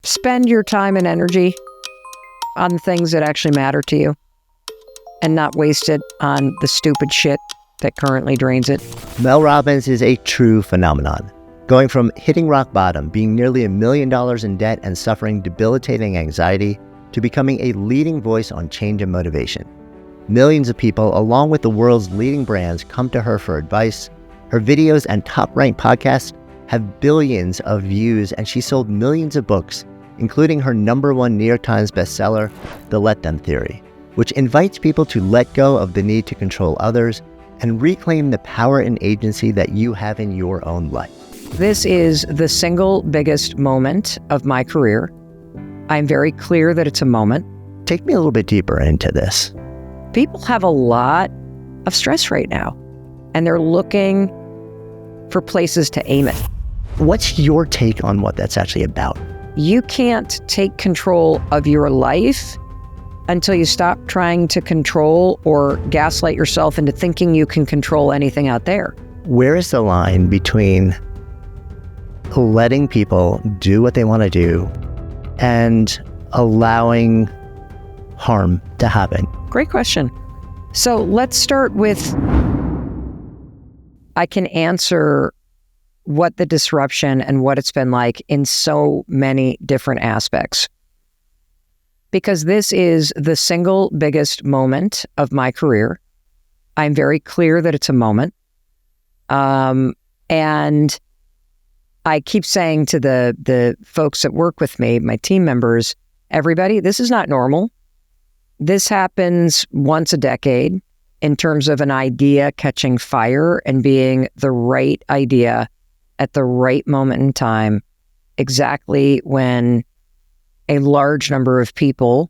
spend your time and energy on the things that actually matter to you and not waste it on the stupid shit that currently drains it. Mel Robbins is a true phenomenon. Going from hitting rock bottom, being nearly $1 million in debt and suffering debilitating anxiety, to becoming a leading voice on change and motivation. Millions of people, along with the world's leading brands, come to her for advice. Her videos and top-ranked podcasts have billions of views, and she sold millions of books, including her #1 New York Times bestseller, The Let Them Theory, which invites people to let go of the need to control others and reclaim the power and agency that you have in your own life. This is the single biggest moment of my career. I'm very clear that it's a moment. Take me a little bit deeper into this. People have a lot of stress right now, and they're looking for places to aim it. What's your take on what that's actually about? You can't take control of your life until you stop trying to control or gaslight yourself into thinking you can control anything out there. Where is the line between letting people do what they want to do and allowing harm to happen? Great question. So let's start with, I can answer what the disruption and what it's been like in so many different aspects. Because this is the single biggest moment of my career. I'm very clear that it's a moment. And I keep saying to the folks that work with me, my team members, everybody, this is not normal. This happens once a decade in terms of an idea catching fire and being the right idea at the right moment in time, exactly when a large number of people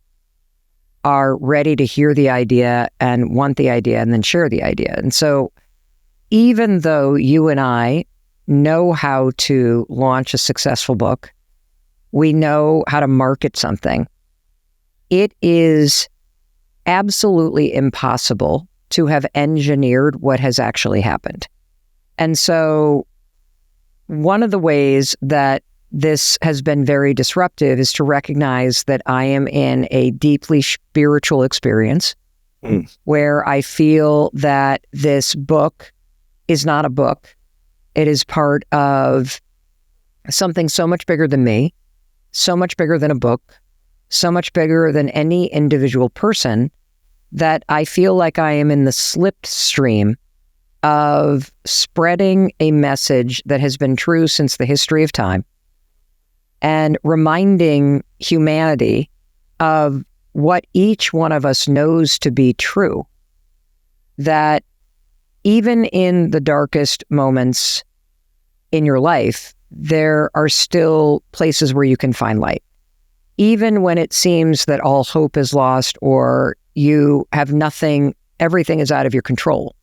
are ready to hear the idea and want the idea and then share the idea. And so even though you and I know how to launch a successful book, we know how to market something, it is absolutely impossible to have engineered what has actually happened. And so one of the ways that this has been very disruptive is to recognize that I am in a deeply spiritual experience where I feel that this book is not a book. It is part of something so much bigger than me, so much bigger than a book, so much bigger than any individual person, that I feel like I am in the slipstream of spreading a message that has been true since the history of time and reminding humanity of what each one of us knows to be true, that even in the darkest moments in your life, there are still places where you can find light. Even when it seems that all hope is lost or you have nothing, everything is out of your control,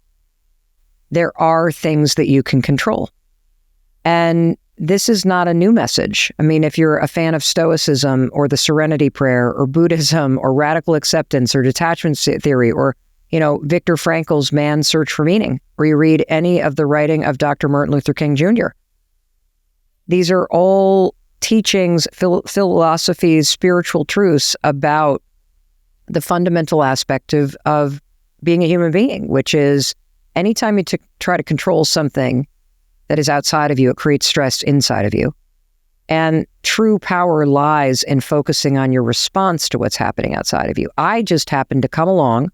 there are things that you can control. And this is not a new message. I mean, if you're a fan of Stoicism or the Serenity Prayer or Buddhism or radical acceptance or detachment theory or, Viktor Frankl's Man's Search for Meaning, or you read any of the writing of Dr. Martin Luther King Jr., these are all teachings, philosophies, spiritual truths about the fundamental aspect of being a human being, which is anytime you try to control something that is outside of you, it creates stress inside of you. And true power lies in focusing on your response to what's happening outside of you. I just happened to come along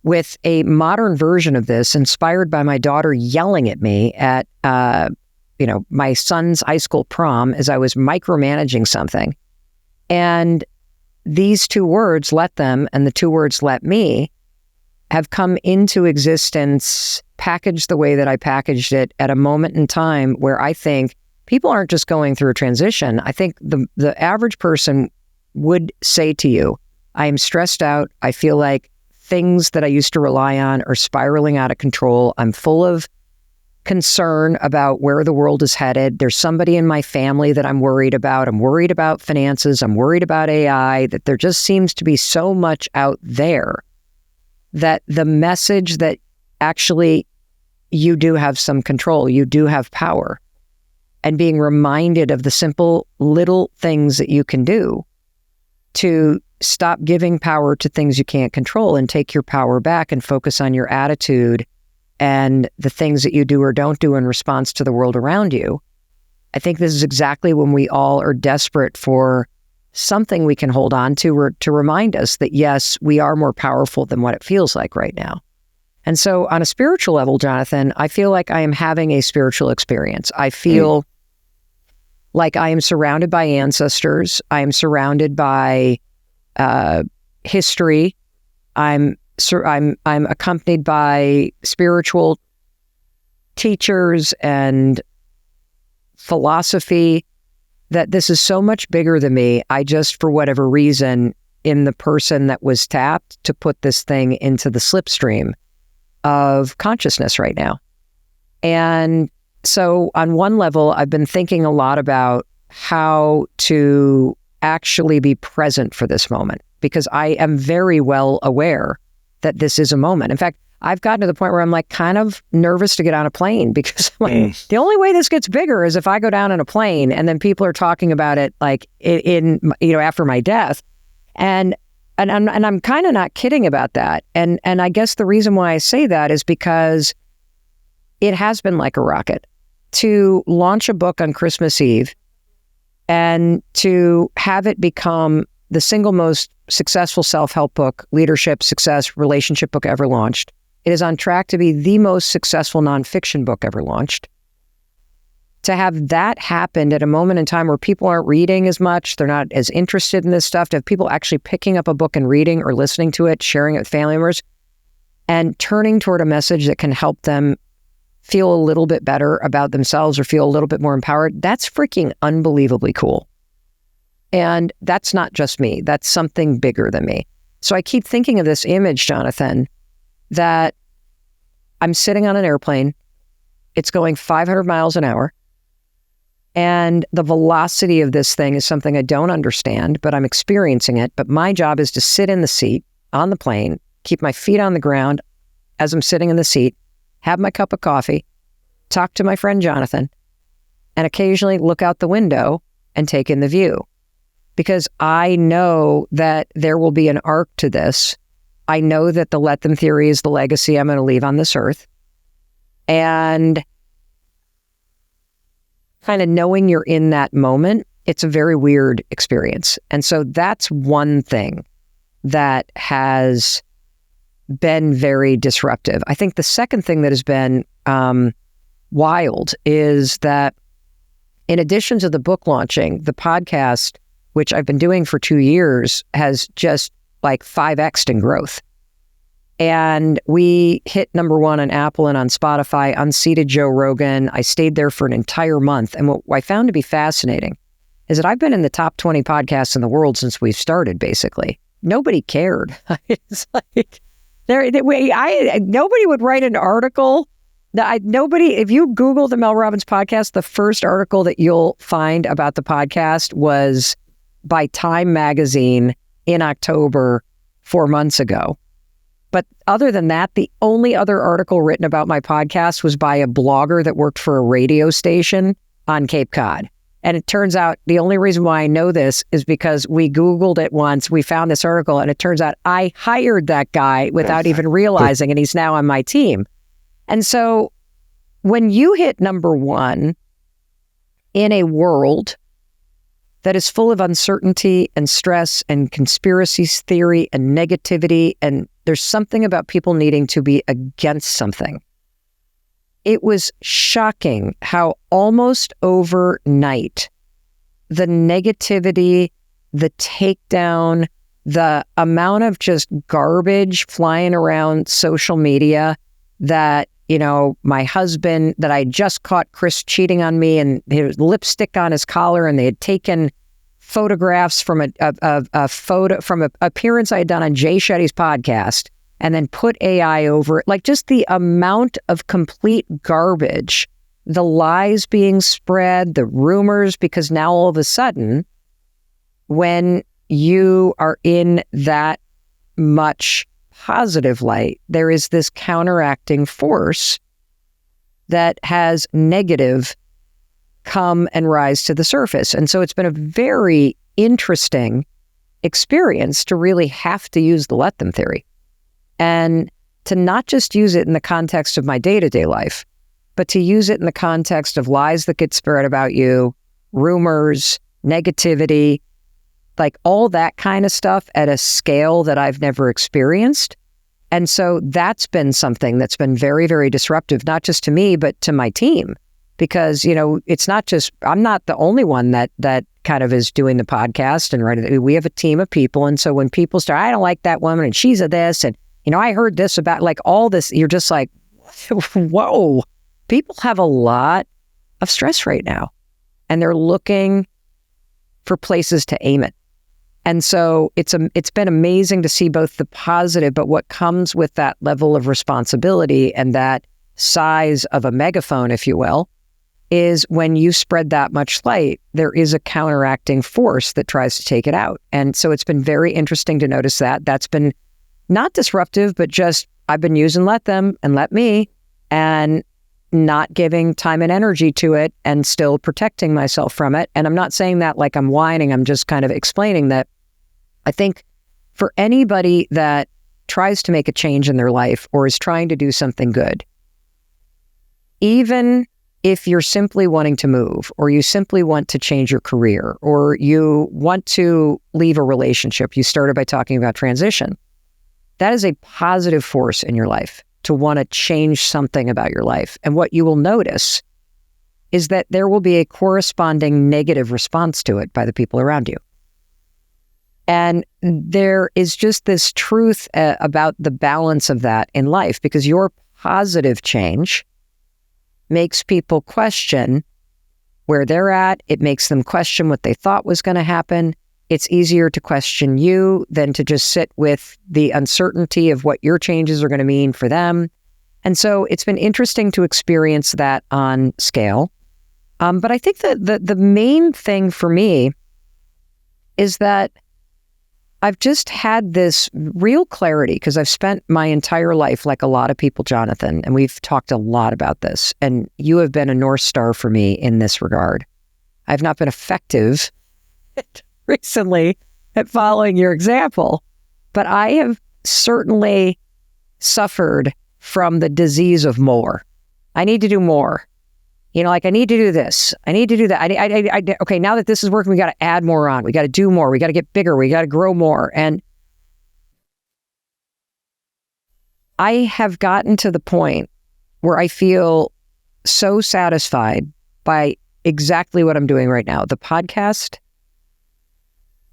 with a modern version of this, inspired by my daughter yelling at me at my son's high school prom as I was micromanaging something. And these two words, let them, and the two words, let me, have come into existence, packaged the way that I packaged it at a moment in time where I think people aren't just going through a transition. I think the average person would say to you, I am stressed out. I feel like things that I used to rely on are spiraling out of control. I'm full of concern about where the world is headed. There's somebody in my family that I'm worried about. I'm worried about finances. I'm worried about AI, that there just seems to be so much out there that the message that actually you do have some control, you do have power. and being reminded of the simple little things that you can do to stop giving power to things you can't control and take your power back and focus on your attitude and the things that you do or don't do in response to the world around you. I think this is exactly when we all are desperate for something we can hold on to or to remind us that, yes, we are more powerful than what it feels like right now. And so on a spiritual level, Jonathan, I feel like I am having a spiritual experience. I feel like I am surrounded by ancestors. I am surrounded by history. I'm accompanied by spiritual teachers and philosophy, that this is so much bigger than me. I just, for whatever reason, am the person that was tapped to put this thing into the slipstream of consciousness right now. And so on one level, I've been thinking a lot about how to actually be present for this moment, because I am very well aware that this is a moment. In fact, I've gotten to the point where I'm like kind of nervous to get on a plane, because the only way this gets bigger is if I go down in a plane and then people are talking about it like in after my death. And I'm kind of not kidding about that. And I guess the reason why I say that is because it has been like a rocket to launch a book on Christmas Eve and to have it become the single most successful self-help book, leadership, success, relationship book ever launched. It is on track to be the most successful nonfiction book ever launched. To have that happen at a moment in time where people aren't reading as much, they're not as interested in this stuff, to have people actually picking up a book and reading or listening to it, sharing it with family members, and turning toward a message that can help them feel a little bit better about themselves or feel a little bit more empowered, that's freaking unbelievably cool. And that's not just me. That's something bigger than me. So I keep thinking of this image, Jonathan, that I'm sitting on an airplane. It's going 500 miles an hour. And the velocity of this thing is something I don't understand, but I'm experiencing it. But my job is to sit in the seat on the plane, keep my feet on the ground as I'm sitting in the seat, have my cup of coffee, talk to my friend Jonathan, and occasionally look out the window and take in the view. Because I know that there will be an arc to this. I know that the let them theory is the legacy I'm going to leave on this earth. And kind of knowing you're in that moment, it's a very weird experience. And so that's one thing that has been very disruptive. I think the second thing that has been wild is that in addition to the book launching, the podcast, which I've been doing for 2 years, has just like 5x'd in growth. And we hit number 1 on Apple and on Spotify, unseated Joe Rogan. I stayed there for an entire month. And what I found to be fascinating is that I've been in the top 20 podcasts in the world since we've started, basically. Nobody cared. It's like, nobody would write an article. If you Google the Mel Robbins podcast, the first article that you'll find about the podcast was by Time Magazine in October 4 months ago. But other than that, the only other article written about my podcast was by a blogger that worked for a radio station on Cape Cod. And it turns out the only reason why I know this is because we Googled it once, we found this article, and it turns out I hired that guy without even realizing, and he's now on my team. And so when you hit number 1 in a world that is full of uncertainty and stress and conspiracy theory and negativity, and there's something about people needing to be against something. It was shocking how almost overnight the negativity, the takedown, the amount of just garbage flying around social media that, my husband, that I just caught Chris cheating on me and his lipstick on his collar, and they had taken photographs from a appearance I had done on Jay Shetty's podcast and then put AI over it. Like, just the amount of complete garbage, the lies being spread, the rumors, because now all of a sudden, when you are in that much positive light, there is this counteracting force that has negative come and rise to the surface. And so it's been a very interesting experience to really have to use the let them theory and to not just use it in the context of my day-to-day life, but to use it in the context of lies that get spread about you, rumors, negativity, like all that kind of stuff at a scale that I've never experienced. And so that's been something that's been very, very disruptive, not just to me, but to my team. Because, it's not just, I'm not the only one that kind of is doing the podcast and writing. We have a team of people. And so when people start, I don't like that woman and she's a this, and, I heard this about like all this, you're just like, whoa, people have a lot of stress right now and they're looking for places to aim it. And so it's been amazing to see both the positive, but what comes with that level of responsibility and that size of a megaphone, if you will, is when you spread that much light, there is a counteracting force that tries to take it out. And so it's been very interesting to notice that. That's been not disruptive, but just I've been using let them and let me and not giving time and energy to it and still protecting myself from it. And I'm not saying that like I'm whining. I'm just kind of explaining that I think for anybody that tries to make a change in their life or is trying to do something good, even if you're simply wanting to move or you simply want to change your career or you want to leave a relationship, you started by talking about transition. That is a positive force in your life to want to change something about your life. And what you will notice is that there will be a corresponding negative response to it by the people around you. And there is just this truth about the balance of that in life, because your positive change makes people question where they're at. It makes them question what they thought was going to happen. It's easier to question you than to just sit with the uncertainty of what your changes are going to mean for them. And so it's been interesting to experience that on scale. But I think that the main thing for me is that I've just had this real clarity, because I've spent my entire life, like a lot of people, Jonathan, and we've talked a lot about this, and you have been a North Star for me in this regard. I've not been effective recently at following your example, but I have certainly suffered from the disease of more. I need to do more. Like I need to do this. I need to do that. Okay, now that this is working, we got to add more on. We got to do more. We got to get bigger. We got to grow more. And I have gotten to the point where I feel so satisfied by exactly what I'm doing right now, the podcast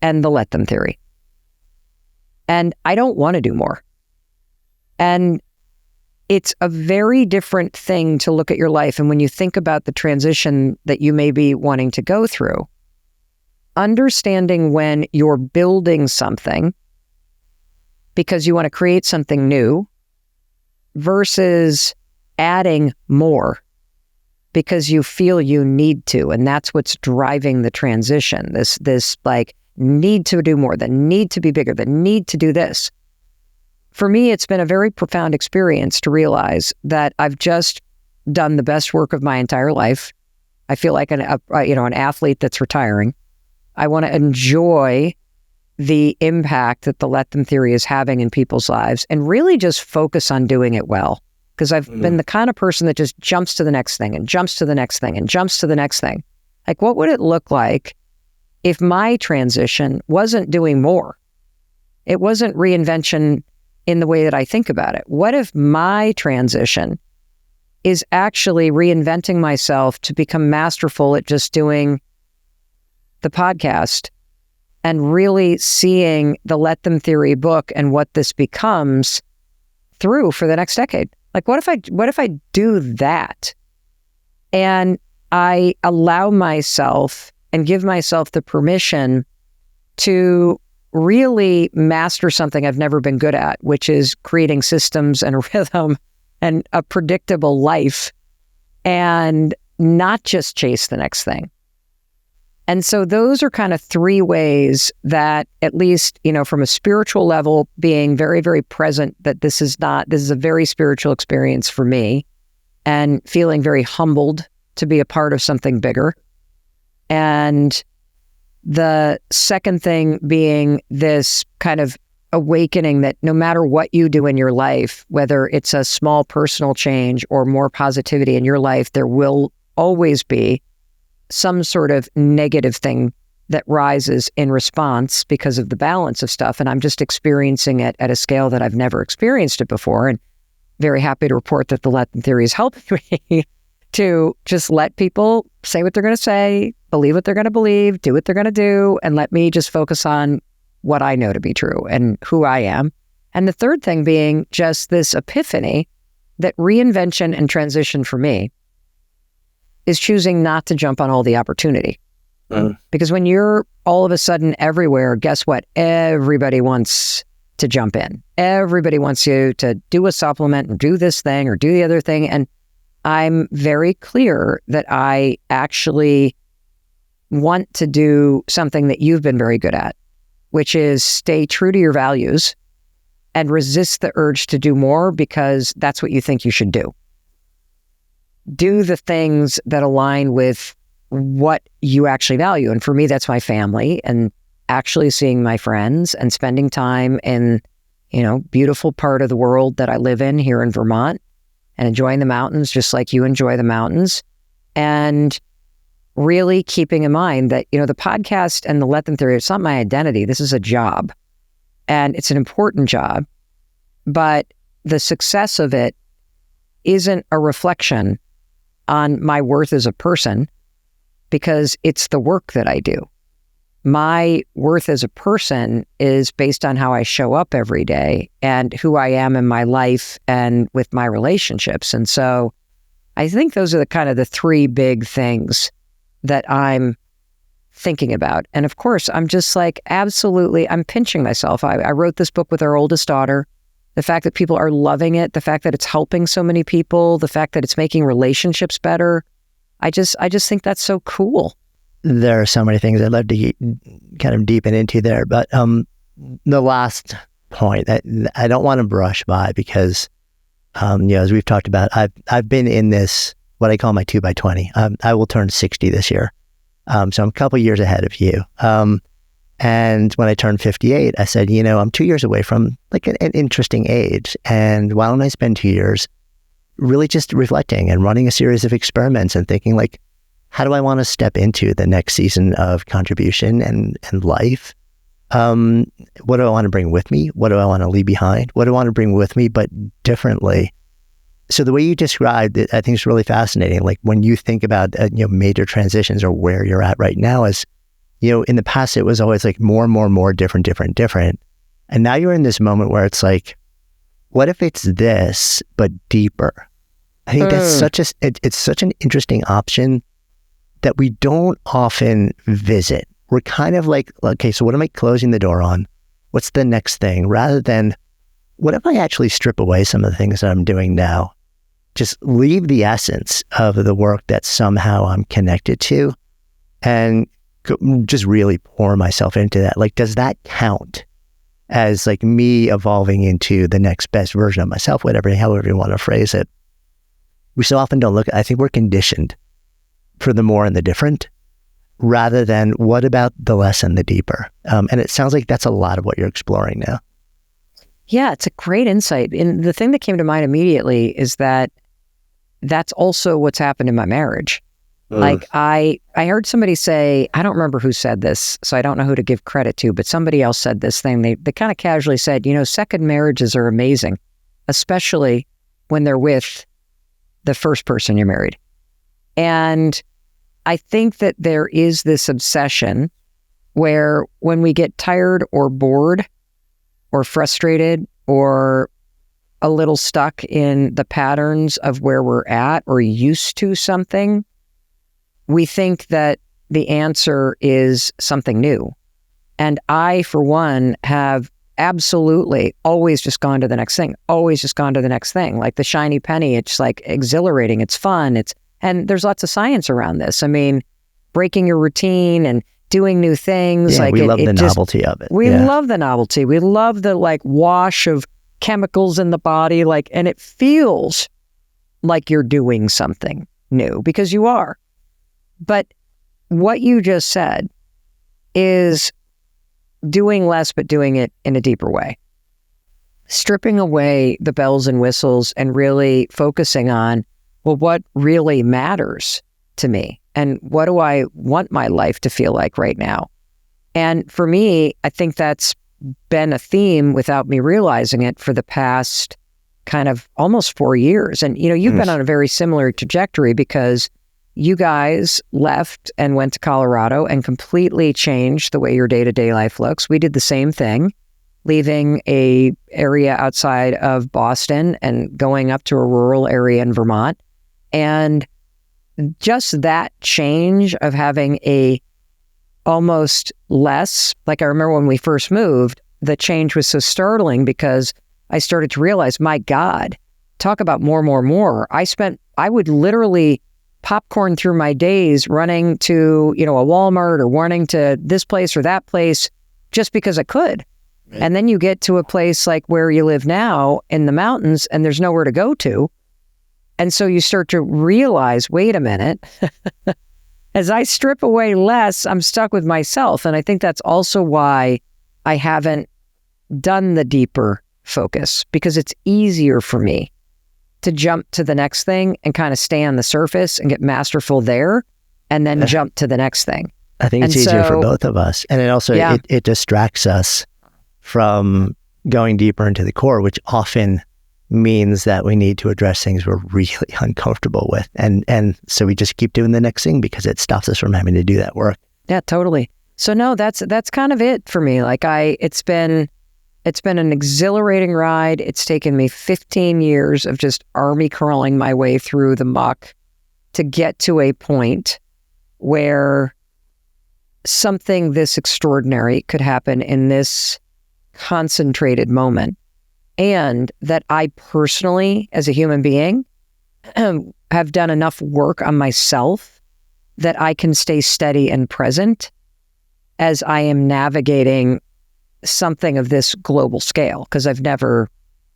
and the let them theory. And I don't want to do more. And it's a very different thing to look at your life. And when you think about the transition that you may be wanting to go through, understanding when you're building something because you want to create something new versus adding more because you feel you need to. And that's what's driving the transition. This like need to do more, the need to be bigger, the need to do this. For me, it's been a very profound experience to realize that I've just done the best work of my entire life. I feel like an athlete that's retiring. I want to enjoy the impact that the let them theory is having in people's lives and really just focus on doing it well. Because I've been the kind of person that just jumps to the next thing and jumps to the next thing and jumps to the next thing. Like, what would it look like if my transition wasn't doing more? It wasn't reinvention in the way that I think about it. What if my transition is actually reinventing myself to become masterful at just doing the podcast and really seeing the Let Them Theory book and what this becomes through for the next decade? Like, what if I do that and I allow myself and give myself the permission to really master something I've never been good at, which is creating systems and a rhythm and a predictable life, and not just chase the next thing. And so those are kind of three ways that, at least, from a spiritual level, being very, very present that this is a very spiritual experience for me, and feeling very humbled to be a part of something bigger. And the second thing being this kind of awakening that no matter what you do in your life, whether it's a small personal change or more positivity in your life, there will always be some sort of negative thing that rises in response because of the balance of stuff. And I'm just experiencing it at a scale that I've never experienced it before. And very happy to report that the Letton theory is helping me to just let people say what they're going to say, believe what they're going to believe, do what they're going to do, and let me just focus on what I know to be true and who I am. And the third thing being just this epiphany that reinvention and transition for me is choosing not to jump on all the opportunity. Because when you're all of a sudden everywhere, guess what? Everybody wants to jump in. Everybody wants you to do a supplement and do this thing or do the other thing. And I'm very clear that I actually want to do something that you've been very good at, which is stay true to your values and resist the urge to do more because that's what you think you should do. Do the things that align with what you actually value. And for me, that's my family and actually seeing my friends and spending time in, beautiful part of the world that I live in here in Vermont and enjoying the mountains just like you enjoy the mountains. And really keeping in mind that, the podcast and the Letton theory, it's not my identity. This is a job and it's an important job, but the success of it isn't a reflection on my worth as a person because it's the work that I do. My worth as a person is based on how I show up every day and who I am in my life and with my relationships. And so I think those are the three big things that I'm thinking about. And of course, I'm just absolutely, I'm pinching myself. I wrote this book with our oldest daughter. The fact that people are loving it, the fact that it's helping so many people, the fact that it's making relationships better. I just think that's so cool. There are so many things I'd love to kind of deepen into there, but the last point that I don't want to brush by because, as we've talked about, I've been in this, what I call my 2x20. I will turn 60 this year. So I'm a couple years ahead of you. And when I turned 58, I said, I'm 2 years away from an interesting age. And why don't I spend 2 years really just reflecting and running a series of experiments and thinking how do I want to step into the next season of contribution and life? What do I want to bring with me? What do I want to leave behind? What do I want to bring with me, but differently? So the way you described it, I think is really fascinating. When you think about major transitions or where you're at right now is, in the past it was always more, different. And now you're in this moment where it's what if it's this, but deeper? I think that's it's such an interesting option that we don't often visit. We're kind of okay, so what am I closing the door on? What's the next thing? Rather than, what if I actually strip away some of the things that I'm doing now? Just leave the essence of the work that somehow I'm connected to and just really pour myself into that. Does that count as me evolving into the next best version of myself, however you want to phrase it? We so often don't look, I think we're conditioned for the more and the different rather than what about the less and the deeper. And it sounds like that's a lot of what you're exploring now. Yeah, it's a great insight. And the thing that came to mind immediately is that that's also what's happened in my marriage. I heard somebody say, I don't remember who said this, so I don't know who to give credit to, but somebody else said this thing. They kind of casually said, second marriages are amazing, especially when they're with the first person you're married. And I think that there is this obsession where when we get tired or bored or frustrated or a little stuck in the patterns of where we're at or used to something, we think that the answer is something new. And I, for one, have absolutely always just gone to the next thing, Like the shiny penny, it's exhilarating, it's fun, and there's lots of science around this. I mean, breaking your routine and doing new things. Yeah, we love the novelty of it. We love the novelty. We love the wash of chemicals in the body, and it feels like you're doing something. new because you are. But what you just said is doing less, but doing it in a deeper way. Stripping away the bells and whistles and really focusing on, well, what really matters to me and what do I want my life to feel like right now? And for me, I think that's been a theme without me realizing it for the past kind of almost 4 years. And, you've been on a very similar trajectory because you guys left and went to Colorado and completely changed the way your day-to-day life looks. We did the same thing, leaving a area outside of Boston and going up to a rural area in Vermont. And just that change of having a almost less, like I remember when we first moved, the change was so startling because I started to realize, my God, talk about more. I would literally popcorn through my days running to, a Walmart or running to this place or that place just because I could. Right. And then you get to a place like where you live now in the mountains and there's nowhere to go to. And so you start to realize, wait a minute, as I strip away less, I'm stuck with myself. And I think that's also why I haven't done the deeper focus, because it's easier for me to jump to the next thing and kind of stay on the surface and get masterful there and then jump to the next thing. I think it's easier for both of us. And it also, it distracts us from going deeper into the core, which often means that we need to address things we're really uncomfortable with. And so we just keep doing the next thing because it stops us from having to do that work. Yeah, totally. So no, that's kind of it for me. Like it's been an exhilarating ride. It's taken me 15 years of just army crawling my way through the muck to get to a point where something this extraordinary could happen in this concentrated moment. And that I personally, as a human being, have done enough work on myself that I can stay steady and present as I am navigating something of this global scale, because I've never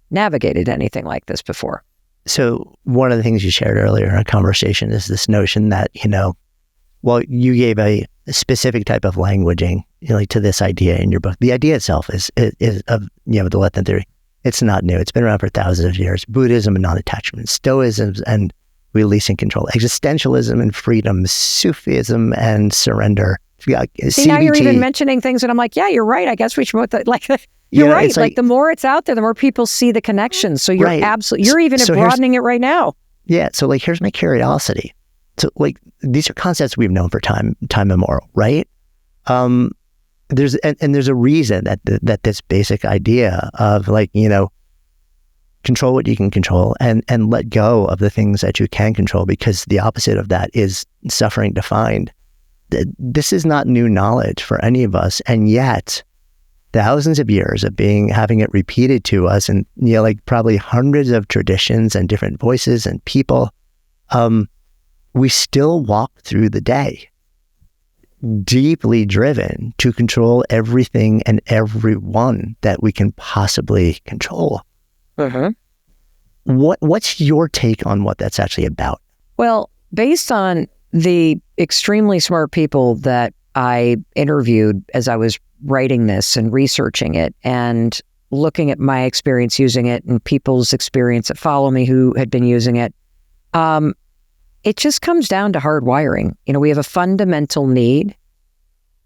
navigated anything like this before. So one of the things you shared earlier in our conversation is this notion that, you gave a specific type of languaging, to this idea in your book. The idea itself is of, the let them theory. It's not new. It's been around for thousands of years. Buddhism and non-attachment, Stoicism and releasing control, existentialism and freedom, Sufism and surrender. See, now you're even mentioning things and I'm like, yeah, you're right. I guess we should, you're right. Like the more it's out there, the more people see the connections. So you're you're even broadening it right now. Yeah. So here's my curiosity. So these are concepts we've known for time immemorial, right? There's a reason that this basic idea of control what you can control and let go of the things that you can control, because the opposite of that is suffering defined. This is not new knowledge for any of us, and yet thousands of years of having it repeated to us, and probably hundreds of traditions and different voices and people, we still walk through the day deeply driven to control everything and everyone that we can possibly control. What's your take on what that's actually about? Well, based on the extremely smart people that I interviewed as I was writing this and researching it and looking at my experience using it and people's experience that follow me who had been using it, it just comes down to hardwiring. We have a fundamental need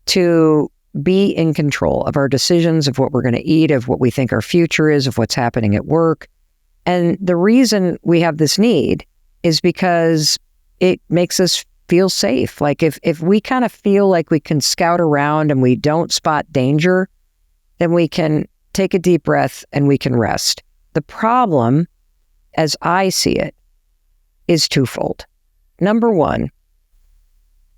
to be in control of our decisions, of what we're going to eat, of what we think our future is, of what's happening at work. And the reason we have this need is because it makes us feel safe. Like if we kind of feel like we can scout around and we don't spot danger, then we can take a deep breath and we can rest. The problem, as I see it, is twofold. Number one,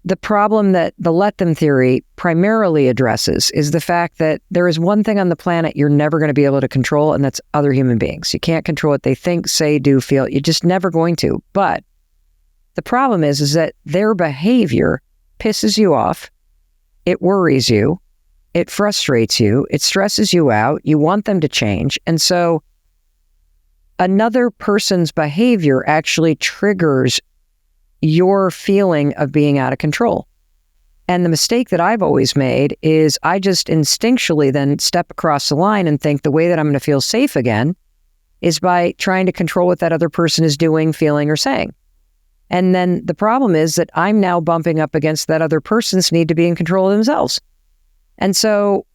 the problem that the let them theory primarily addresses is the fact that there is one thing on the planet you're never going to be able to control, and that's other human beings. You can't control what they think, say, do, feel. You're just never going to. But the problem is that their behavior pisses you off. It worries you. It frustrates you. It stresses you out. You want them to change. And so another person's behavior actually triggers your feeling of being out of control. And the mistake that I've always made is I just instinctually then step across the line and think the way that I'm going to feel safe again is by trying to control what that other person is doing, feeling, or saying. And then the problem is that I'm now bumping up against that other person's need to be in control of themselves. And so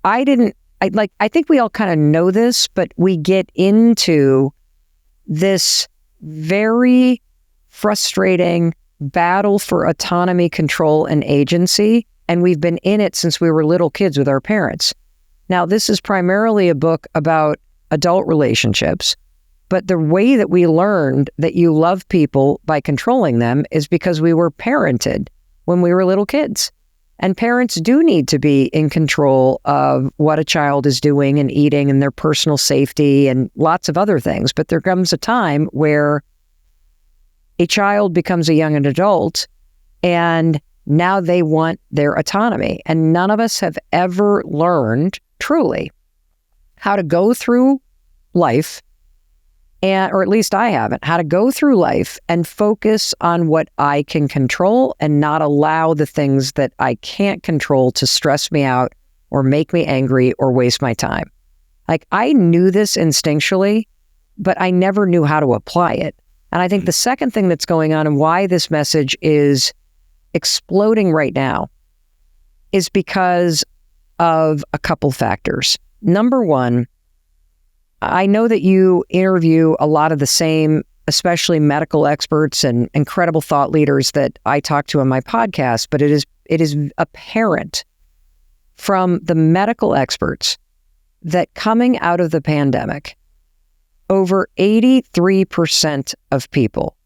I think we all kind of know this, but we get into this very frustrating battle for autonomy, control, and agency. And we've been in it since we were little kids with our parents. Now, this is primarily a book about adult relationships, but the way that we learned that you love people by controlling them is because we were parented when we were little kids. And parents do need to be in control of what a child is doing and eating and their personal safety and lots of other things. But there comes a time where a child becomes a young adult and now they want their autonomy. And none of us have ever learned truly how to go through life, or at least I haven't, how to go through life and focus on what I can control and not allow the things that I can't control to stress me out or make me angry or waste my time. Like, I knew this instinctually, but I never knew how to apply it. And I think the second thing that's going on and why this message is exploding right now is because of a couple factors. Number one, I know that you interview a lot of the same, especially medical experts and incredible thought leaders that I talk to on my podcast, but it is apparent from the medical experts that coming out of the pandemic, over 83% of people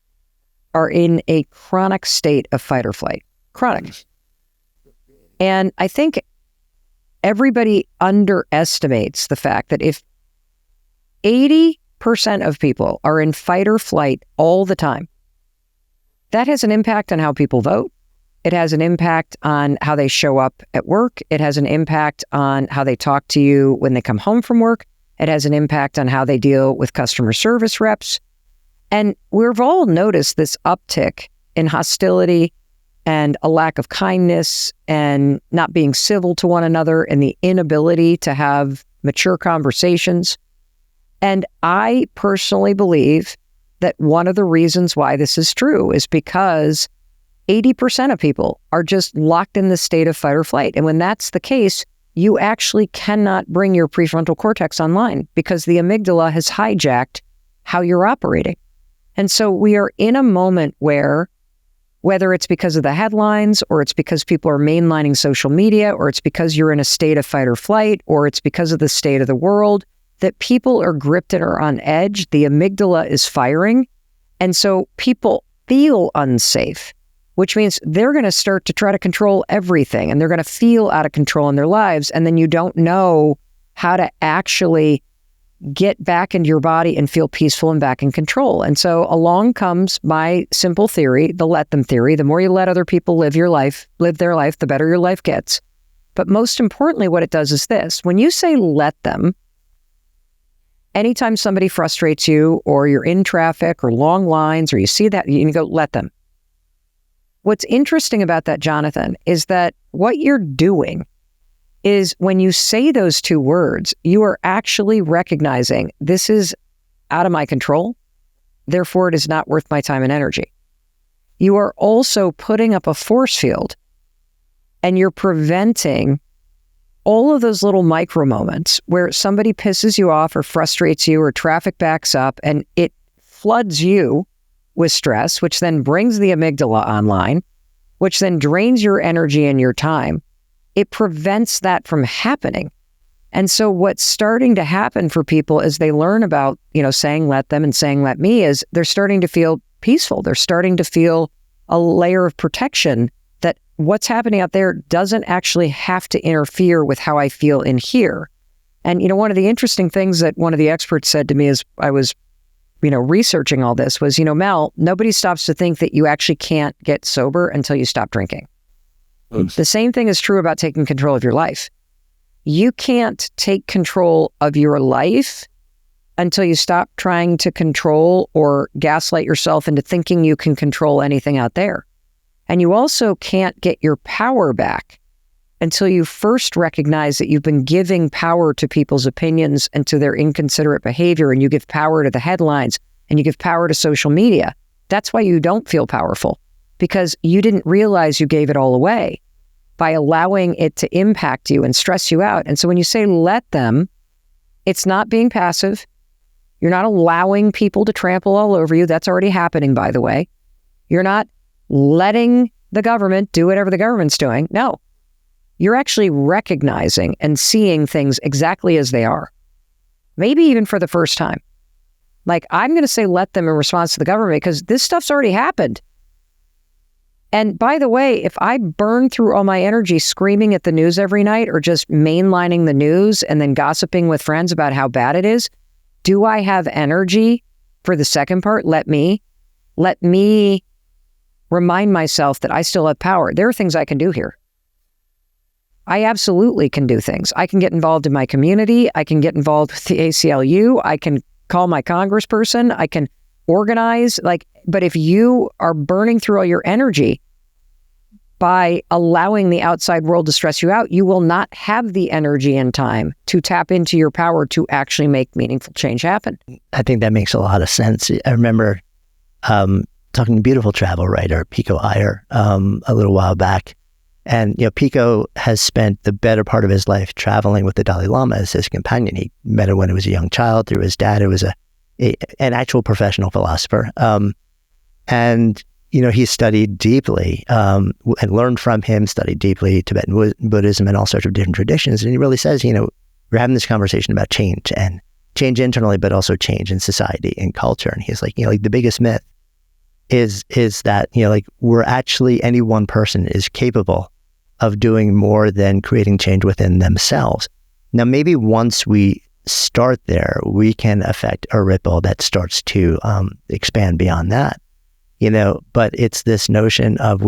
are in a chronic state of fight or flight. Chronic. And I think everybody underestimates the fact that if 80% of people are in fight or flight all the time, that has an impact on how people vote. It has an impact on how they show up at work. It has an impact on how they talk to you when they come home from work. It has an impact on how they deal with customer service reps. And we've all noticed this uptick in hostility and a lack of kindness and not being civil to one another and the inability to have mature conversations. And I personally believe that one of the reasons why this is true is because 80% of people are just locked in the state of fight or flight. And when that's the case, you actually cannot bring your prefrontal cortex online because the amygdala has hijacked how you're operating. And so we are in a moment where, whether it's because of the headlines or it's because people are mainlining social media or it's because you're in a state of fight or flight or it's because of the state of the world, that people are gripped and are on edge. The amygdala is firing. And so people feel unsafe, which means they're going to start to try to control everything and they're going to feel out of control in their lives. And then you don't know how to actually get back into your body and feel peaceful and back in control. And so along comes my simple theory, the let them theory. The more you let other people live their life, the better your life gets. But most importantly, what it does is this. When you say let them, anytime somebody frustrates you or you're in traffic or long lines or you see that, you can go, let them. What's interesting about that, Jonathan, is that what you're doing is when you say those two words, you are actually recognizing this is out of my control. Therefore, it is not worth my time and energy. You are also putting up a force field and you're preventing all of those little micro moments where somebody pisses you off or frustrates you or traffic backs up and it floods you with stress, which then brings the amygdala online, which then drains your energy and your time. It prevents that from happening. And so what's starting to happen for people as they learn about, saying let them and saying let me is they're starting to feel peaceful. They're starting to feel a layer of protection that what's happening out there doesn't actually have to interfere with how I feel in here. And, one of the interesting things that one of the experts said to me as I was, researching all this was, Mel, nobody stops to think that you actually can't get sober until you stop drinking. The same thing is true about taking control of your life. You can't take control of your life until you stop trying to control or gaslight yourself into thinking you can control anything out there. And you also can't get your power back until you first recognize that you've been giving power to people's opinions and to their inconsiderate behavior, and you give power to the headlines and you give power to social media. That's why you don't feel powerful, because you didn't realize you gave it all away by allowing it to impact you and stress you out. And so when you say let them, it's not being passive. You're not allowing people to trample all over you. That's already happening, by the way. You're not letting the government do whatever the government's doing. No, you're actually recognizing and seeing things exactly as they are, maybe even for the first time. Like, I'm going to say let them in response to the government because this stuff's already happened. And by the way, if I burn through all my energy screaming at the news every night or just mainlining the news and then gossiping with friends about how bad it is, do I have energy for the second part? Let me remind myself that I still have power. There are things I can do here. I absolutely can do things. I can get involved in my community. I can get involved with the ACLU. I can call my congressperson. I can organize. But if you are burning through all your energy by allowing the outside world to stress you out, you will not have the energy and time to tap into your power to actually make meaningful change happen. I think that makes a lot of sense. I remember talking to beautiful travel writer Pico Iyer a little while back. And, Pico has spent the better part of his life traveling with the Dalai Lama as his companion. He met him when he was a young child through his dad, who was an actual professional philosopher. And he studied deeply and learned from him, studied deeply Tibetan Buddhism and all sorts of different traditions. And he really says, we're having this conversation about change and change internally, but also change in society and culture. And he's like, the biggest myth is that, we're actually, any one person is capable of doing more than creating change within themselves. Now, maybe once we start there, we can affect a ripple that starts to expand beyond that. But it's this notion of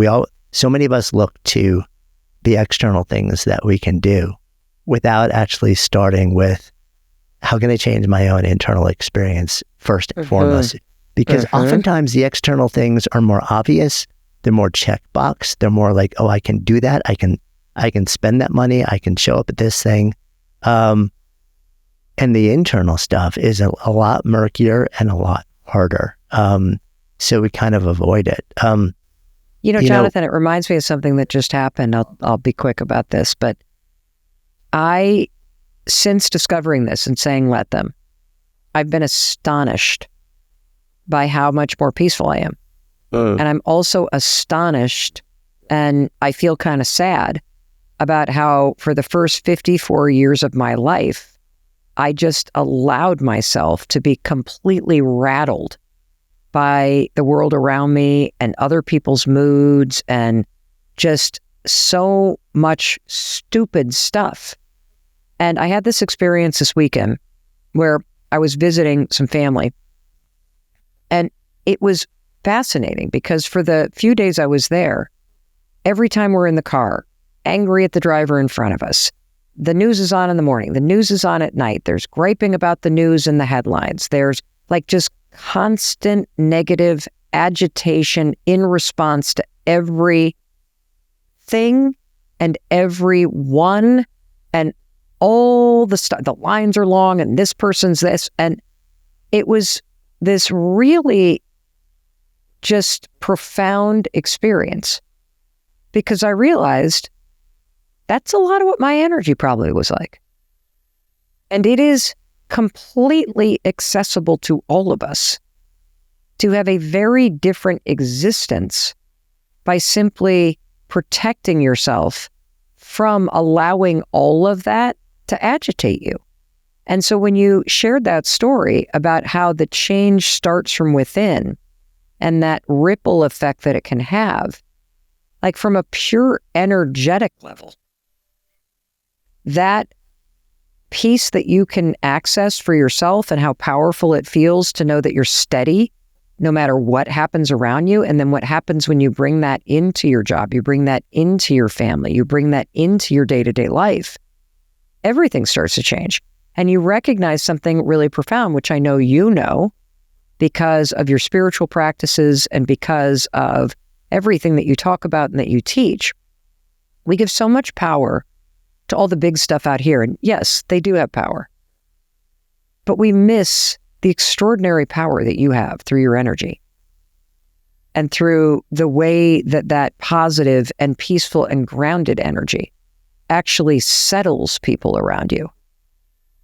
so many of us look to the external things that we can do without actually starting with, how can I change my own internal experience first and foremost? Because oftentimes the external things are more obvious. They're more checkbox. They're more like, oh, I can do that. I can spend that money. I can show up at this thing. And the internal stuff is a lot murkier and a lot harder. So we kind of avoid it. Jonathan, it reminds me of something that just happened. I'll be quick about this, but since discovering this and saying let them, I've been astonished by how much more peaceful I am. And I'm also astonished, and I feel kind of sad about how for the first 54 years of my life, I just allowed myself to be completely rattled by the world around me and other people's moods and just so much stupid stuff. And I had this experience this weekend where I was visiting some family, and it was fascinating because for the few days I was there, every time we're in the car, angry at the driver in front of us, the news is on in the morning, the news is on at night, there's griping about the news in the headlines, there's just constant negative agitation in response to every thing and everyone, and all the stuff, the lines are long and this person's this, and it was this really just profound experience because I realized that's a lot of what my energy probably was like. And it is completely accessible to all of us to have a very different existence by simply protecting yourself from allowing all of that to agitate you. And so when you shared that story about how the change starts from within and that ripple effect that it can have, from a pure energetic level, that peace that you can access for yourself and how powerful it feels to know that you're steady no matter what happens around you. And then what happens when you bring that into your job, you bring that into your family, you bring that into your day-to-day life, everything starts to change. and you recognize something really profound, which I know you know because of your spiritual practices and because of everything that you talk about and that you teach. We give so much power to all the big stuff out here. And yes, they do have power. But we miss the extraordinary power that you have through your energy and through the way that that positive and peaceful and grounded energy actually settles people around you.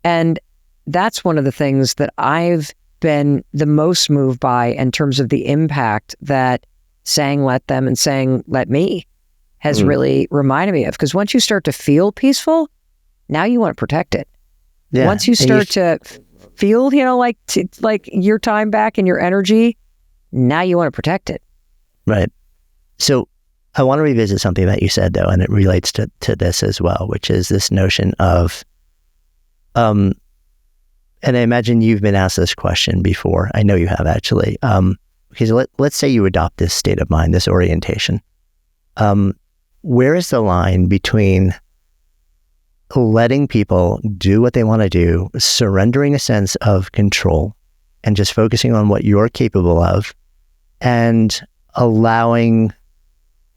And that's one of the things that I've been the most moved by in terms of the impact that saying let them and saying let me has really reminded me of. Because once you start to feel peaceful, now you want to protect it. Yeah. Once you start to feel, like your time back and your energy, now you want to protect it. Right. So I want to revisit something that you said, though, and it relates to this as well, which is this notion of, and I imagine you've been asked this question before. I know you have, actually. Because let's say you adopt this state of mind, this orientation. Where is the line between letting people do what they want to do, surrendering a sense of control, and just focusing on what you're capable of, and allowing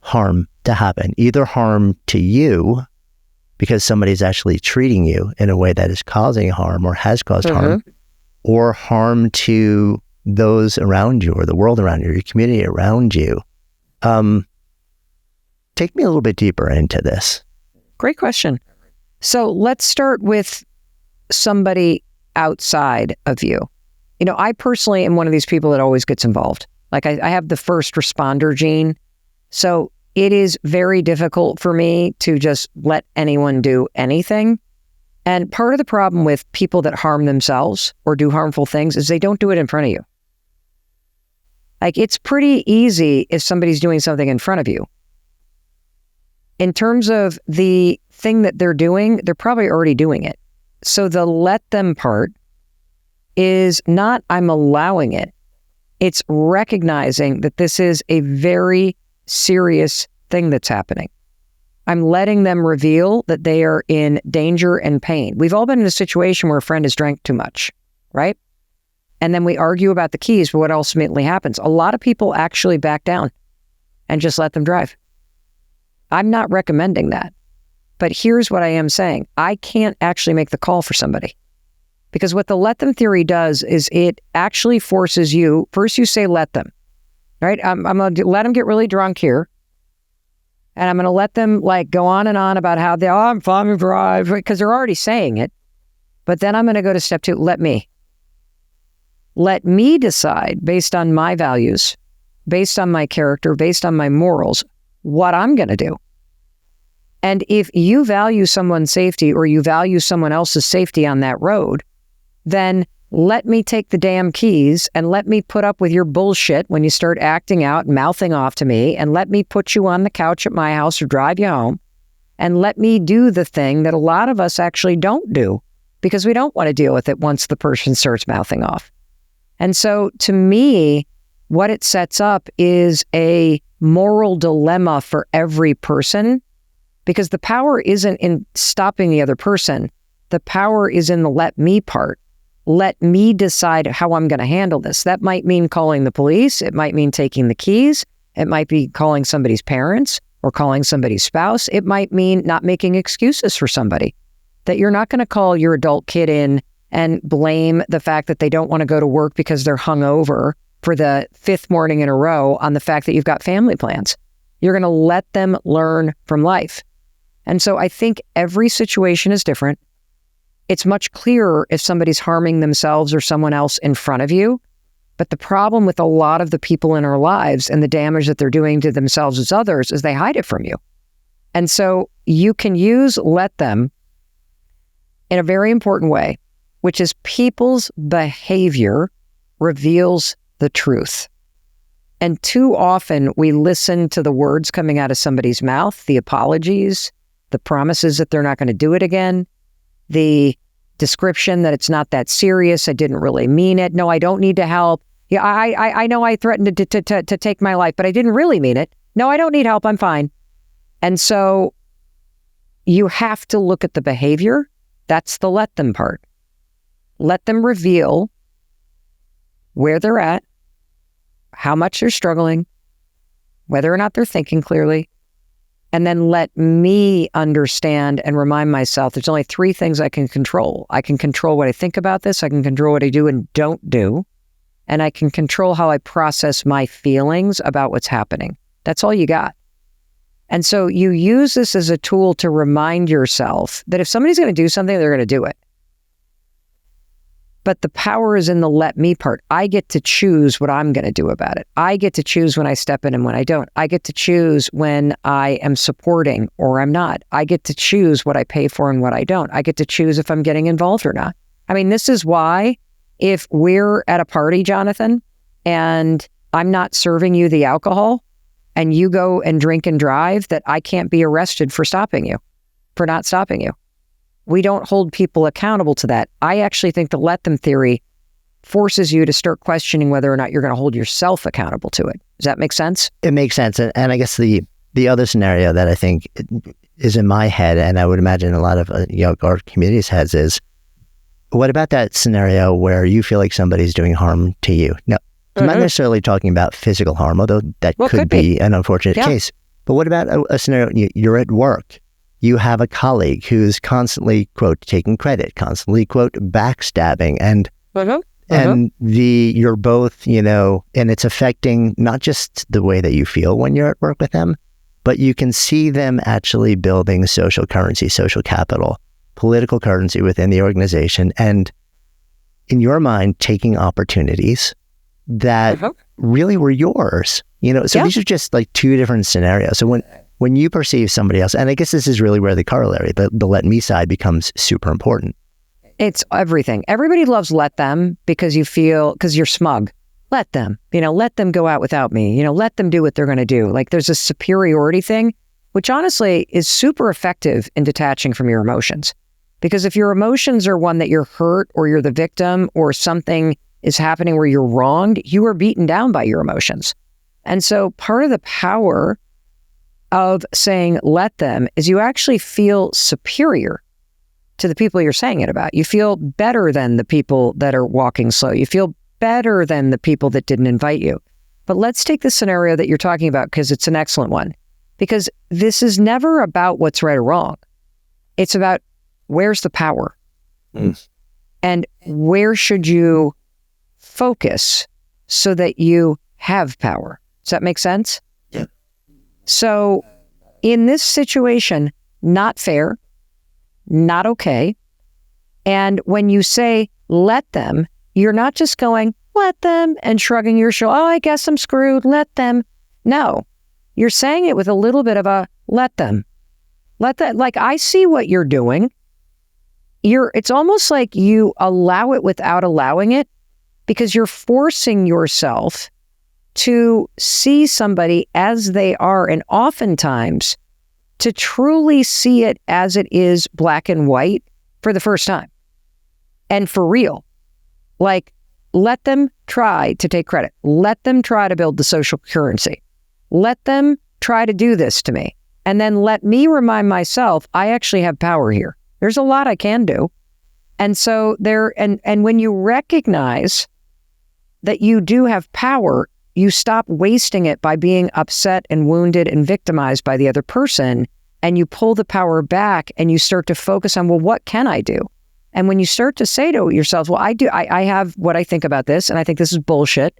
harm to happen, either harm to you because somebody's actually treating you in a way that is causing harm or has caused harm, or harm to those around you or the world around you, your community around you. Take me a little bit deeper into this. Great question. So let's start with somebody outside of you. I personally am one of these people that always gets involved. Like I have the first responder gene. So it is very difficult for me to just let anyone do anything. And part of the problem with people that harm themselves or do harmful things is they don't do it in front of you. Like it's pretty easy if somebody's doing something in front of you. In terms of the thing that they're doing, they're probably already doing it. So the let them part is not I'm allowing it. It's recognizing that this is a very serious thing that's happening. I'm letting them reveal that they are in danger and pain. We've all been in a situation where a friend has drank too much, right? And then we argue about the keys, but what ultimately happens? A lot of people actually back down and just let them drive. I'm not recommending that. But here's what I am saying. I can't actually make the call for somebody. Because what the let them theory does is it actually forces you, first you say let them, right? I'm going to let them get really drunk here. And I'm going to let them go on and on about how I'm fine to drive, because they're already saying it. But then I'm going to go to step 2, let me. Let me decide based on my values, based on my character, based on my morals, what I'm going to do. And if you value someone's safety or you value someone else's safety on that road, then let me take the damn keys and let me put up with your bullshit when you start acting out, mouthing off to me, and let me put you on the couch at my house or drive you home, and let me do the thing that a lot of us actually don't do because we don't want to deal with it once the person starts mouthing off. And so to me, what it sets up is a moral dilemma for every person, because the power isn't in stopping the other person. The power is in the let me part. Let me decide how I'm going to handle this. That might mean calling the police. It might mean taking the keys. It might be calling somebody's parents or calling somebody's spouse. It might mean not making excuses for somebody, that you're not going to call your adult kid in and blame the fact that they don't want to go to work because they're hungover for the 5th morning in a row on the fact that you've got family plans. You're going to let them learn from life. And so I think every situation is different. It's much clearer if somebody's harming themselves or someone else in front of you. But the problem with a lot of the people in our lives and the damage that they're doing to themselves as others is they hide it from you. And so you can use let them in a very important way, which is people's behavior reveals the truth. And too often we listen to the words coming out of somebody's mouth, the apologies, the promises that they're not going to do it again, the description that it's not that serious, I didn't really mean it, no, I don't need to help. Yeah, I know I threatened to take my life, but I didn't really mean it. No, I don't need help, I'm fine. And so you have to look at the behavior. That's the let them part. Let them reveal where they're at, how much they're struggling, whether or not they're thinking clearly, and then let me understand and remind myself there's only 3 things I can control. I can control what I think about this, I can control what I do and don't do, and I can control how I process my feelings about what's happening. That's all you got. And so you use this as a tool to remind yourself that if somebody's going to do something, they're going to do it. But the power is in the let me part. I get to choose what I'm going to do about it. I get to choose when I step in and when I don't. I get to choose when I am supporting or I'm not. I get to choose what I pay for and what I don't. I get to choose if I'm getting involved or not. I mean, this is why if we're at a party, Jonathan, and I'm not serving you the alcohol and you go and drink and drive, that I can't be arrested for stopping you, for not stopping you. We don't hold people accountable to that. I actually think the let them theory forces you to start questioning whether or not you're going to hold yourself accountable to it. Does that make sense? It makes sense. And I guess the other scenario that I think is in my head, and I would imagine a lot of our community's heads, is what about that scenario where you feel like somebody's doing harm to you? Now, I'm not necessarily talking about physical harm, although that could be an unfortunate case. But what about a scenario, you're at work, you have a colleague who's constantly, quote, taking credit, constantly, quote, backstabbing, and you're both, and it's affecting not just the way that you feel when you're at work with them, but you can see them actually building social currency, social capital, political currency within the organization, and in your mind, taking opportunities that really were yours. So these are just like 2 different scenarios. So when you perceive somebody else, and I guess this is really where the corollary, the let me side becomes super important. It's everything. Everybody loves let them because you're smug. Let them, let them go out without me, let them do what they're going to do. Like there's a superiority thing, which honestly is super effective in detaching from your emotions. Because if your emotions are one that you're hurt or you're the victim or something is happening where you're wronged, you are beaten down by your emotions. And so part of the power of saying let them is you actually feel superior to the people you're saying it about. You feel better than the people that are walking slow. You feel better than the people that didn't invite you. But let's take the scenario that you're talking about because it's an excellent one. Because this is never about what's right or wrong. It's about where's the power? And where should you focus so that you have power? Does that make sense? Yeah. So in this situation, not fair, not okay. And when you say, let them, you're not just going, let them, and shrugging your shoulder, oh, I guess I'm screwed, let them. No, you're saying it with a little bit of a, let them. Let that, like, I see what you're doing. It's almost like you allow it without allowing it because you're forcing yourself to see somebody as they are, and oftentimes to truly see it as it is, black and white, for the first time. And for real. Like, let them try to take credit. Let them try to build the social currency. Let them try to do this to me. And then let me remind myself, I actually have power here. There's a lot I can do. And so and when you recognize that you do have power, you stop wasting it by being upset and wounded and victimized by the other person, and you pull the power back and you start to focus on, well, what can I do? And when you start to say to yourself, well, I have what I think about this, and I think this is bullshit.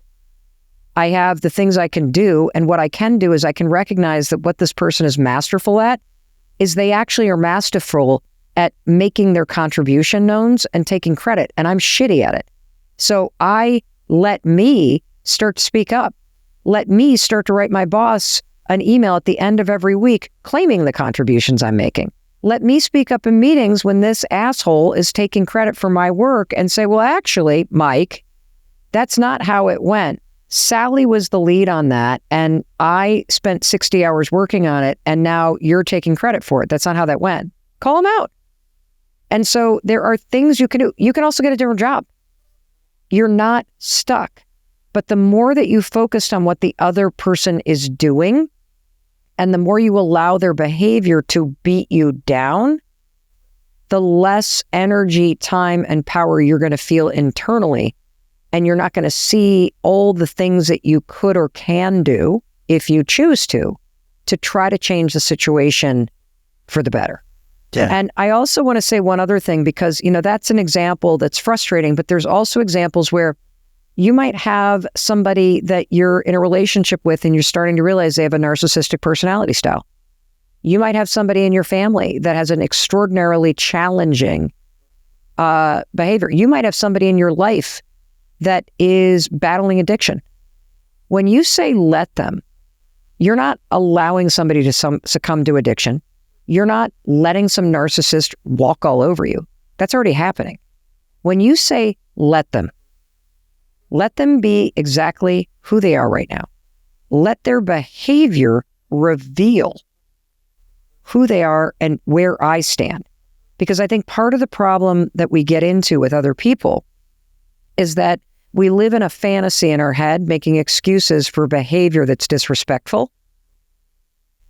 I have the things I can do, and what I can do is I can recognize that what this person is masterful at is they actually are masterful at making their contribution known and taking credit, and I'm shitty at it. So I let me start to speak up. Let me start to write my boss an email at the end of every week claiming the contributions I'm making. Let me speak up in meetings when this asshole is taking credit for my work and say, well, actually, Mike, that's not how it went. Sally was the lead on that, and I spent 60 hours working on it, and now you're taking credit for it. That's not how that went. Call them out. And so there are things you can do. You can also get a different job. You're not stuck. But the more that you focused on what the other person is doing, and the more you allow their behavior to beat you down, the less energy, time, and power you're going to feel internally. And you're not going to see all the things that you could or can do if you choose to try to change the situation for the better. Yeah. And I also want to say one other thing, because, that's an example that's frustrating, but there's also examples where you might have somebody that you're in a relationship with and you're starting to realize they have a narcissistic personality style. You might have somebody in your family that has an extraordinarily challenging behavior. You might have somebody in your life that is battling addiction. When you say let them, you're not allowing somebody to succumb to addiction. You're not letting some narcissist walk all over you. That's already happening. When you say let them be exactly who they are right now. Let their behavior reveal who they are and where I stand. Because I think part of the problem that we get into with other people is that we live in a fantasy in our head, making excuses for behavior that's disrespectful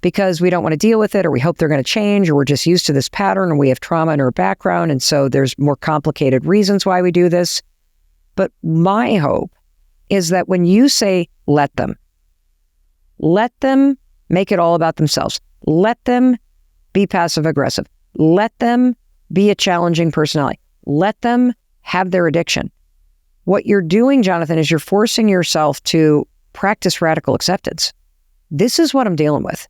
because we don't want to deal with it, or we hope they're going to change, or we're just used to this pattern, or we have trauma in our background, and so there's more complicated reasons why we do this. But my hope is that when you say let them make it all about themselves. Let them be passive aggressive. Let them be a challenging personality. Let them have their addiction. What you're doing, Jonathan, is you're forcing yourself to practice radical acceptance. This is what I'm dealing with.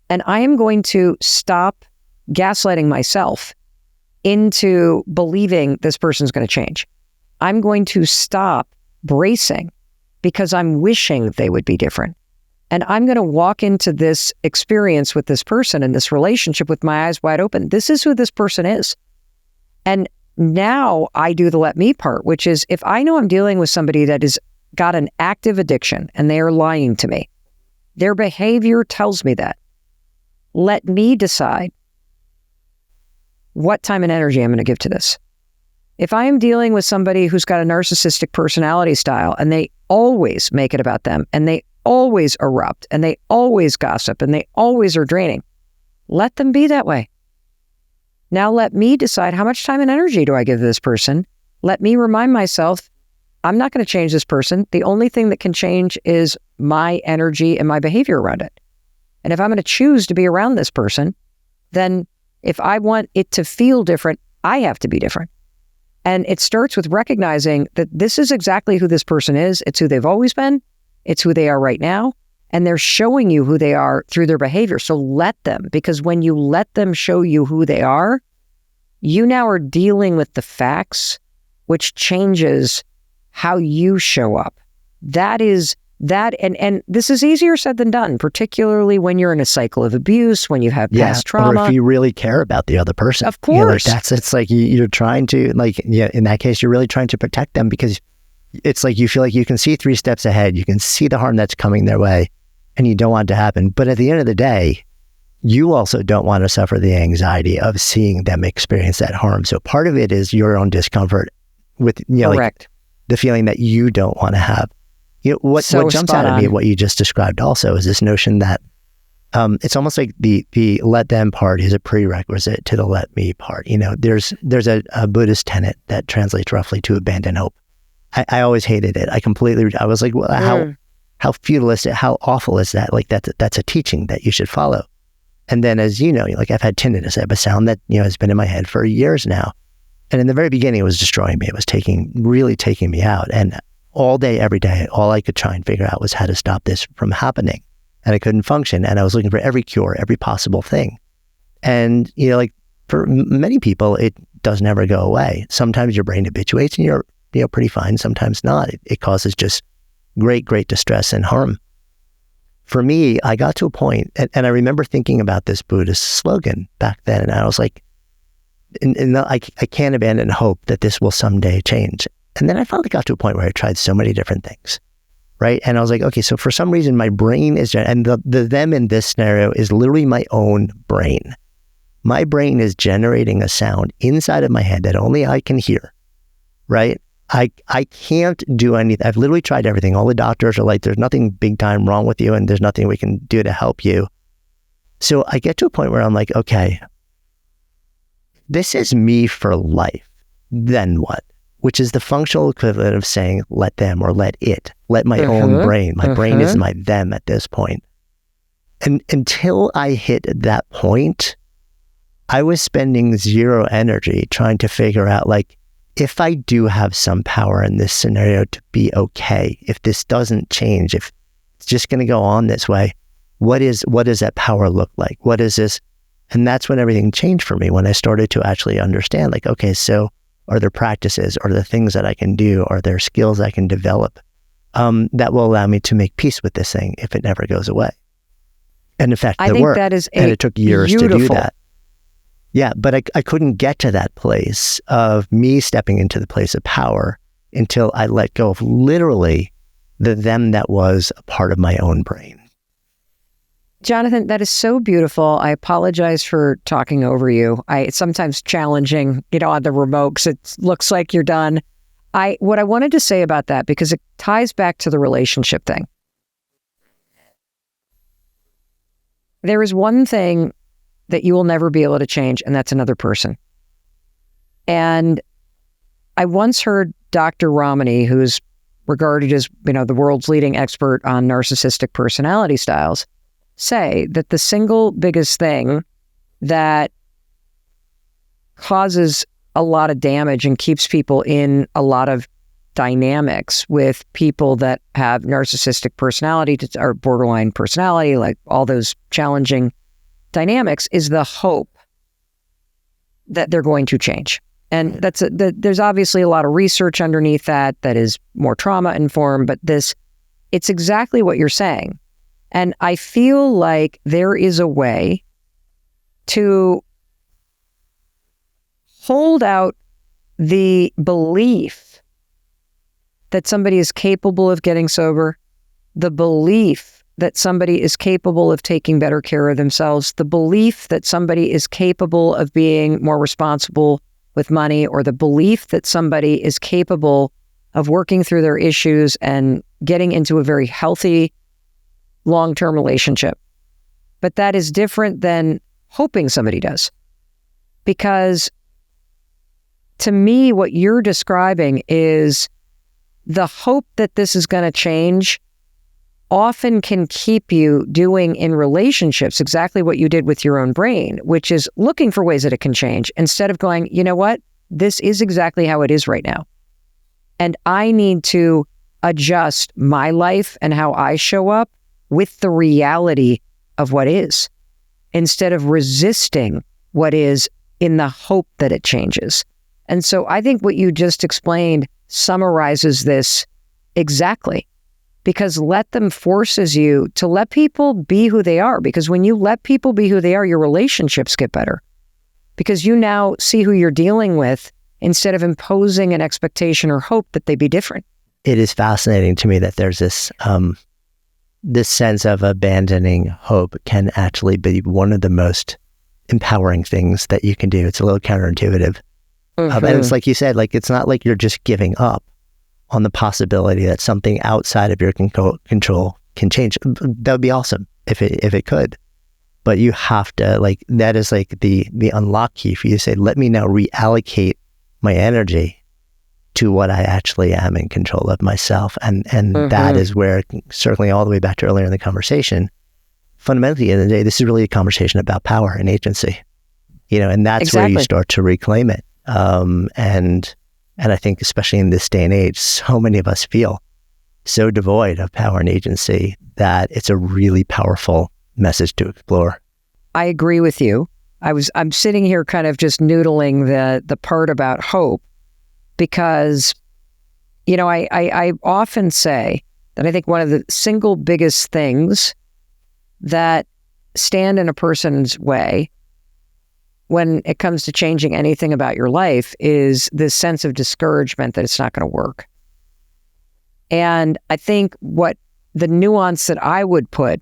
And I am going to stop gaslighting myself into believing this person's going to change. I'm going to stop bracing because I'm wishing they would be different. And I'm going to walk into this experience with this person and this relationship with my eyes wide open. This is who this person is. And now I do the let me part, which is if I know I'm dealing with somebody that has got an active addiction and they are lying to me, their behavior tells me that. Let me decide what time and energy I'm going to give to this. If I am dealing with somebody who's got a narcissistic personality style and they always make it about them and they always erupt and they always gossip and they always are draining, let them be that way. Now let me decide how much time and energy do I give this person. Let me remind myself, I'm not going to change this person. The only thing that can change is my energy and my behavior around it. And if I'm going to choose to be around this person, then if I want it to feel different, I have to be different. And it starts with recognizing that this is exactly who this person is. It's who they've always been. It's who they are right now. And they're showing you who they are through their behavior. So let them, because when you let them show you who they are, you now are dealing with the facts, which changes how you show up. That is that. And this is easier said than done, particularly when you're in a cycle of abuse, when you have past trauma. Or if you really care about the other person. Of course. It's like you're trying to, in that case, you're really trying to protect them because it's like you feel like you can see 3 steps ahead. You can see the harm that's coming their way and you don't want it to happen. But at the end of the day, you also don't want to suffer the anxiety of seeing them experience that harm. So part of it is your own discomfort with, Correct. The feeling that you don't want to have. What jumps out at me, what you just described also, is this notion that it's almost like the let them part is a prerequisite to the let me part. There's a Buddhist tenet that translates roughly to abandon hope. I always hated it. I was like, well, how futile is it? How awful is that? Like that's a teaching that you should follow. And then, as you know, I've had tinnitus. I have a sound that has been in my head for years now. And in the very beginning, it was destroying me. It was really taking me out. And all day, every day, all I could try and figure out was how to stop this from happening. And I couldn't function. And I was looking for every cure, every possible thing. And, for many people, it doesn't ever go away. Sometimes your brain habituates and you're pretty fine. Sometimes not. It causes just great distress and harm. For me, I got to a point, and I remember thinking about this Buddhist slogan back then, and I was like, I can't abandon hope that this will someday change. And then I finally got to a point where I tried so many different things, right? And I was like, okay, so for some reason my brain is, and the them in this scenario is literally my own brain. My brain is generating a sound inside of my head that only I can hear, right? I can't do anything. I've literally tried everything. All the doctors are like, there's nothing big time wrong with you and there's nothing we can do to help you. So I get to a point where I'm like, okay, this is me for life, then what? Which is the functional equivalent of saying, let them or let it, let my own brain. My brain is my them at this point. And until I hit that point, I was spending zero energy trying to figure out, like, if I do have some power in this scenario to be okay, if this doesn't change, if it's just going to go on this way, what does that power look like? What is this? And that's when everything changed for me, when I started to actually understand, like, okay, so are there practices, are there things that I can do, are there skills I can develop that will allow me to make peace with this thing if it never goes away? And in fact, there were. And it took years to do that. Yeah, but I couldn't get to that place of me stepping into the place of power until I let go of literally the them that was a part of my own brain. Jonathan, that is so beautiful. I apologize for talking over you. It's sometimes challenging, on the remote, because it looks like you're done. What I wanted to say about that, because it ties back to the relationship thing. There is one thing that you will never be able to change, and that's another person. And I once heard Dr. Ramani, who's regarded as, the world's leading expert on narcissistic personality styles, say that the single biggest thing that causes a lot of damage and keeps people in a lot of dynamics with people that have narcissistic personality or borderline personality, like all those challenging dynamics, is the hope that they're going to change. And there's obviously a lot of research underneath that is more trauma informed, but it's exactly what you're saying. And I feel like there is a way to hold out the belief that somebody is capable of getting sober, the belief that somebody is capable of taking better care of themselves, the belief that somebody is capable of being more responsible with money, or the belief that somebody is capable of working through their issues and getting into a very healthy long-term relationship. But that is different than hoping somebody does. Because to me, what you're describing is the hope that this is going to change often can keep you doing in relationships exactly what you did with your own brain, which is looking for ways that it can change instead of going, you know what, this is exactly how it is right now. And I need to adjust my life and how I show up with the reality of what is, instead of resisting what is in the hope that it changes. And so I think what you just explained summarizes this exactly. Because let them forces you to let people be who they are. Because when you let people be who they are, your relationships get better. Because you now see who you're dealing with instead of imposing an expectation or hope that they be different. It is fascinating to me that there's this sense of abandoning hope can actually be one of the most empowering things that you can do. It's a little counterintuitive. And it's like you said, like, it's not like you're just giving up on the possibility that something outside of your control can change. That would be awesome if it could. But you have to, like, that is like the unlock key for you to say, let me now reallocate my energy to what I actually am in control of myself. And that is where, certainly all the way back to earlier in the conversation, fundamentally, at the end of the day, this is really a conversation about power and agency. And that's where you start to reclaim it. And I think especially in this day and age, so many of us feel so devoid of power and agency that it's a really powerful message to explore. I agree with you. I'm sitting here kind of just noodling the part about hope, because, I often say that I think one of the single biggest things that stand in a person's way when it comes to changing anything about your life is this sense of discouragement that it's not going to work. And I think what the nuance that I would put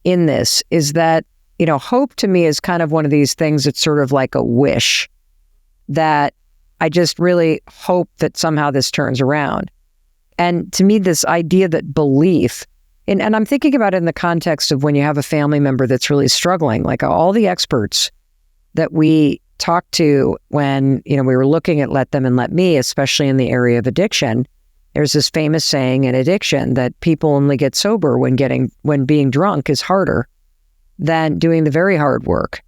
in this is that, hope to me is kind of one of these things that's sort of like a wish that I just really hope that somehow this turns around. And to me, this idea that belief, and I'm thinking about it in the context of when you have a family member that's really struggling, like all the experts that we talked to when, we were looking at Let Them and Let Me, especially in the area of addiction. There's this famous saying in addiction that people only get sober when being drunk is harder than doing the very hard work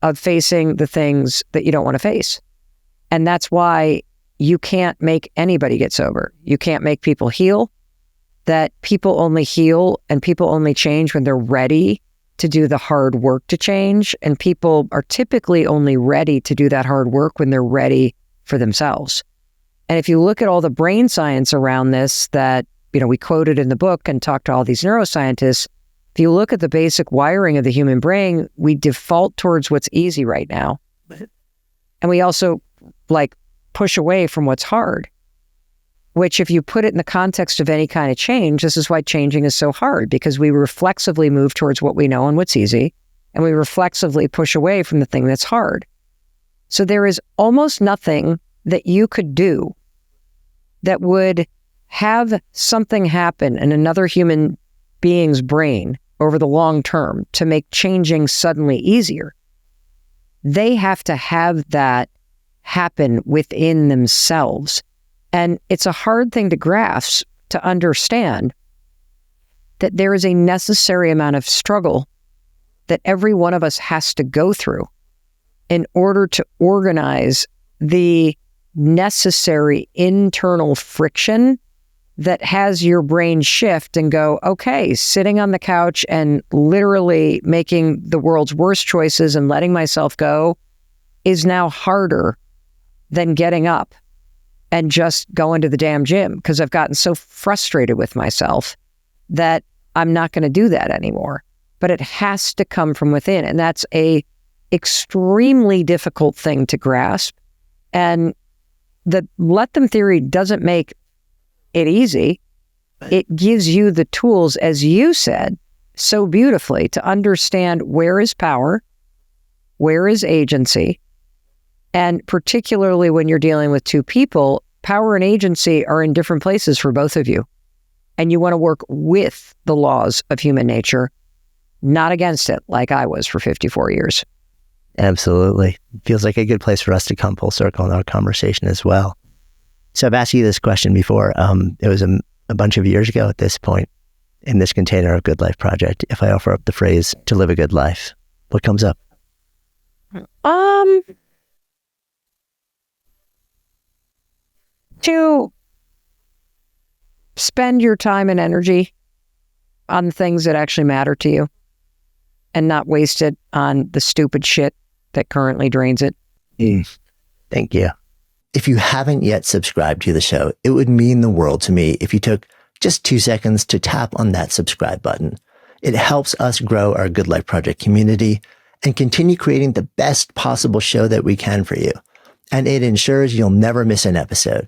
of facing the things that you don't want to face. And that's why you can't make anybody get sober. You can't make people heal. That people only heal and people only change when they're ready to do the hard work to change. And people are typically only ready to do that hard work when they're ready for themselves. And if you look at all the brain science around this that, we quoted in the book and talked to all these neuroscientists, if you look at the basic wiring of the human brain, we default towards what's easy right now. And we also push away from what's hard, which if you put it in the context of any kind of change, this is why changing is so hard, because we reflexively move towards what we know and what's easy, and we reflexively push away from the thing that's hard. So there is almost nothing that you could do that would have something happen in another human being's brain over the long term to make changing suddenly easier. They have to have that happen within themselves. And it's a hard thing to grasp, to understand that there is a necessary amount of struggle that every one of us has to go through in order to organize the necessary internal friction that has your brain shift and go, okay, sitting on the couch and literally making the world's worst choices and letting myself go is now harder than getting up and just going to the damn gym, because I've gotten so frustrated with myself that I'm not going to do that anymore. But it has to come from within. And that's a extremely difficult thing to grasp. And the let them theory doesn't make it easy. It gives you the tools, as you said so beautifully, to understand where is power, where is agency. And particularly when you're dealing with two people, power and agency are in different places for both of you. And you want to work with the laws of human nature, not against it, like I was for 54 years. Absolutely. Feels like a good place for us to come full circle in our conversation as well. So I've asked you this question before. It was a bunch of years ago at this point in this container of Good Life Project. If I offer up the phrase to live a good life, what comes up? To spend your time and energy on the things that actually matter to you and not waste it on the stupid shit that currently drains it. Thank you. If you haven't yet subscribed to the show, it would mean the world to me if you took just 2 seconds to tap on that subscribe button. It helps us grow our Good Life Project community and continue creating the best possible show that we can for you. And it ensures you'll never miss an episode.